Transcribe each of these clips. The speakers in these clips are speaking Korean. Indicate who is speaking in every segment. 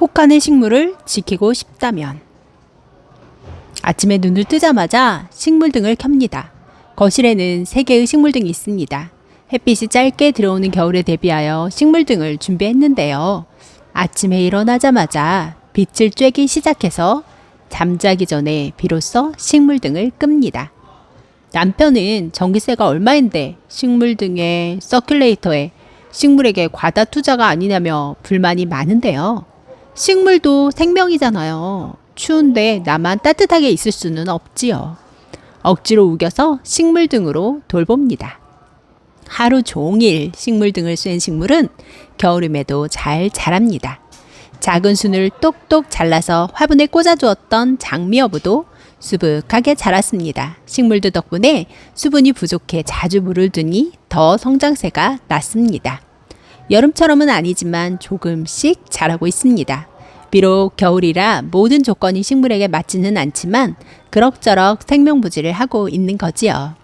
Speaker 1: 혹한의 식물을 지키고 싶다면. 아침에 눈을 뜨자마자 식물등을 켭니다. 거실에는 3개의 식물등이 있습니다. 햇빛이 짧게 들어오는 겨울에 대비하여 식물등을 준비했는데요. 아침에 일어나자마자 빛을 쬐기 시작해서 잠자기 전에 비로소 식물등을 끕니다. 남편은 전기세가 얼마인데 식물등에 서큘레이터에 식물에게 과다 투자가 아니냐며 불만이 많은데요. 식물도 생명이잖아요. 추운데 나만 따뜻하게 있을 수는 없지요. 억지로 우겨서 식물등으로 돌봅니다. 하루 종일 식물등을 쏜 식물은 겨울임에도 잘 자랍니다. 작은 순을 똑똑 잘라서 화분에 꽂아주었던 장미여부도 수북하게 자랐습니다. 식물들 덕분에 수분이 부족해 자주 물을 두니 더 성장세가 났습니다. 여름처럼은 아니지만 조금씩 자라고 있습니다. 비록 겨울이라 모든 조건이 식물에게 맞지는 않지만 그럭저럭 생명부지를 하고 있는 거지요.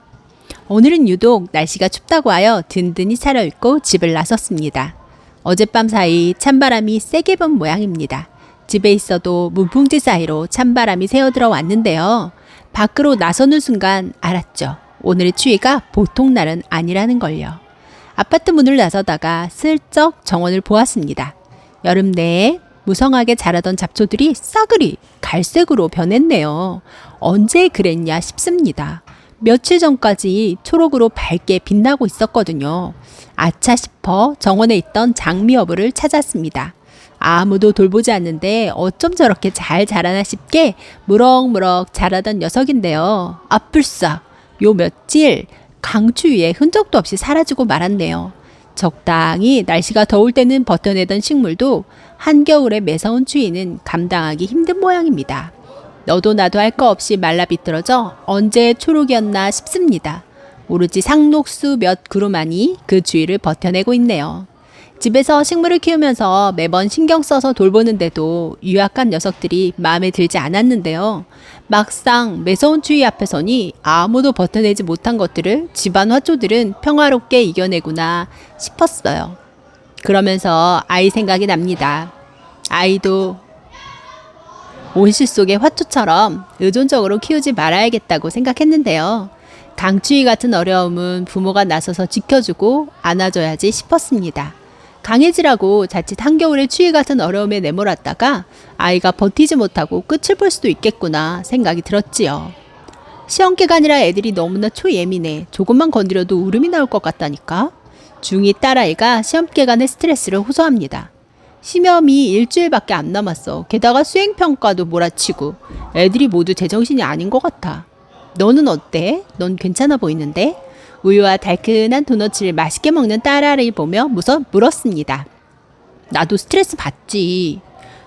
Speaker 1: 오늘은 유독 날씨가 춥다고 하여 든든히 차려입고 집을 나섰습니다. 어젯밤 사이 찬바람이 세게 분 모양입니다. 집에 있어도 문풍지 사이로 찬바람이 새어들어 왔는데요. 밖으로 나서는 순간 알았죠. 오늘의 추위가 보통 날은 아니라는 걸요. 아파트 문을 나서다가 슬쩍 정원을 보았습니다. 여름 내에 무성하게 자라던 잡초들이 싸그리 갈색으로 변했네요. 언제 그랬냐 싶습니다. 며칠 전까지 초록으로 밝게 빛나고 있었거든요. 아차 싶어 정원에 있던 장미여부를 찾았습니다. 아무도 돌보지 않는데 어쩜 저렇게 잘 자라나 싶게 무럭무럭 자라던 녀석인데요. 아뿔싸, 요 며칠 강추위에 흔적도 없이 사라지고 말았네요. 적당히 날씨가 더울 때는 버텨내던 식물도 한겨울의 매서운 추위는 감당하기 힘든 모양입니다. 너도 나도 할 거 없이 말라 비틀어져 언제 초록이었나 싶습니다. 오로지 상록수 몇 그루만이 그 주위를 버텨내고 있네요. 집에서 식물을 키우면서 매번 신경 써서 돌보는데도 유약한 녀석들이 마음에 들지 않았는데요. 막상 매서운 추위 앞에서니 아무도 버텨내지 못한 것들을 집안 화초들은 평화롭게 이겨내구나 싶었어요. 그러면서 아이 생각이 납니다. 아이도 온실 속의 화초처럼 의존적으로 키우지 말아야겠다고 생각했는데요. 강추위 같은 어려움은 부모가 나서서 지켜주고 안아줘야지 싶었습니다. 강해지라고 자칫 한겨울의 추위 같은 어려움에 내몰았다가 아이가 버티지 못하고 끝을 볼 수도 있겠구나 생각이 들었지요. 시험 기간이라 애들이 너무나 초예민해. 조금만 건드려도 울음이 나올 것 같다니까. 중2 딸아이가 시험 기간에 스트레스를 호소합니다. 시험이 일주일밖에 안 남았어. 게다가 수행평가도 몰아치고 애들이 모두 제정신이 아닌 것 같아. 너는 어때? 넌 괜찮아 보이는데? 우유와 달큰한 도너츠를 맛있게 먹는 딸아이를 보며 물었습니다. 나도 스트레스 받지.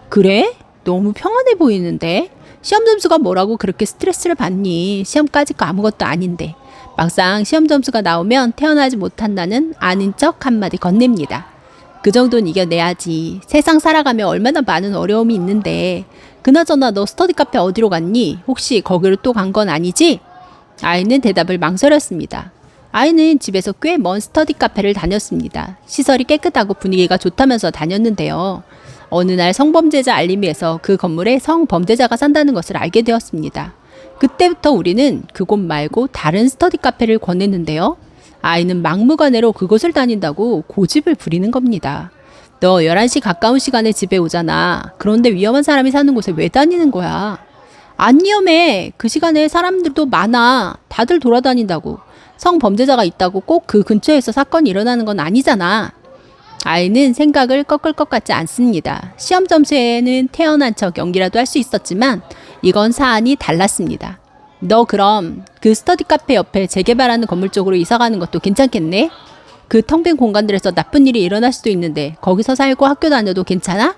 Speaker 1: 그래? 너무 평안해 보이는데? 시험 점수가 뭐라고 그렇게 스트레스를 받니? 시험까지 거 아무것도 아닌데. 막상 시험 점수가 나오면 태어나지 못한다는 아닌 척 한마디 건넵니다. 그 정도는 이겨내야지. 세상 살아가며 얼마나 많은 어려움이 있는데. 그나저나 너 스터디 카페 어디로 갔니? 혹시 거기로 또 간 건 아니지? 아이는 대답을 망설였습니다. 아이는 집에서 꽤 먼 스터디 카페를 다녔습니다. 시설이 깨끗하고 분위기가 좋다면서 다녔는데요. 어느 날 성범죄자 알림에서 그 건물에 성범죄자가 산다는 것을 알게 되었습니다. 그때부터 우리는 그곳 말고 다른 스터디 카페를 권했는데요. 아이는 막무가내로 그곳을 다닌다고 고집을 부리는 겁니다. 너 11시 가까운 시간에 집에 오잖아. 그런데 위험한 사람이 사는 곳에 왜 다니는 거야? 안 위험해. 그 시간에 사람들도 많아. 다들 돌아다닌다고. 성범죄자가 있다고 꼭 그 근처에서 사건이 일어나는 건 아니잖아. 아이는 생각을 꺾을 것 같지 않습니다. 시험 점수에는 태어난 척 연기라도 할 수 있었지만 이건 사안이 달랐습니다. 너 그럼 그 스터디 카페 옆에 재개발하는 건물 쪽으로 이사가는 것도 괜찮겠네? 그 텅 빈 공간들에서 나쁜 일이 일어날 수도 있는데 거기서 살고 학교 다녀도 괜찮아?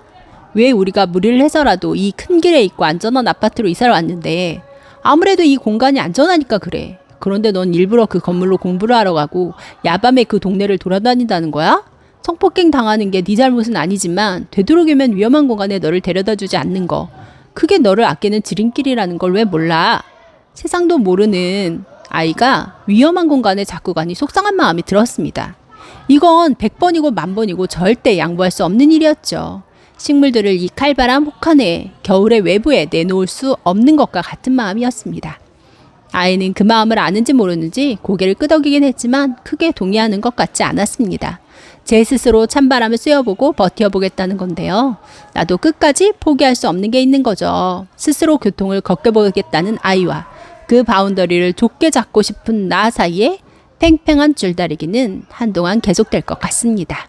Speaker 1: 왜 우리가 무리를 해서라도 이 큰 길에 있고 안전한 아파트로 이사를 왔는데 아무래도 이 공간이 안전하니까 그래. 그런데 넌 일부러 그 건물로 공부를 하러 가고 야밤에 그 동네를 돌아다닌다는 거야? 성폭행 당하는 게 네 잘못은 아니지만 되도록이면 위험한 공간에 너를 데려다 주지 않는 거. 그게 너를 아끼는 지름길이라는 걸 왜 몰라? 세상도 모르는 아이가 위험한 공간에 자꾸 가니 속상한 마음이 들었습니다. 이건 100번이고 1000번이고 절대 양보할 수 없는 일이었죠. 식물들을 이 칼바람 혹한에 겨울의 외부에 내놓을 수 없는 것과 같은 마음이었습니다. 아이는 그 마음을 아는지 모르는지 고개를 끄덕이긴 했지만 크게 동의하는 것 같지 않았습니다. 제 스스로 찬바람을 쐬어보고 버텨보겠다는 건데요. 나도 끝까지 포기할 수 없는 게 있는 거죠. 스스로 교통을 겪어보겠다는 아이와 그 바운더리를 좁게 잡고 싶은 나 사이에 팽팽한 줄다리기는 한동안 계속될 것 같습니다.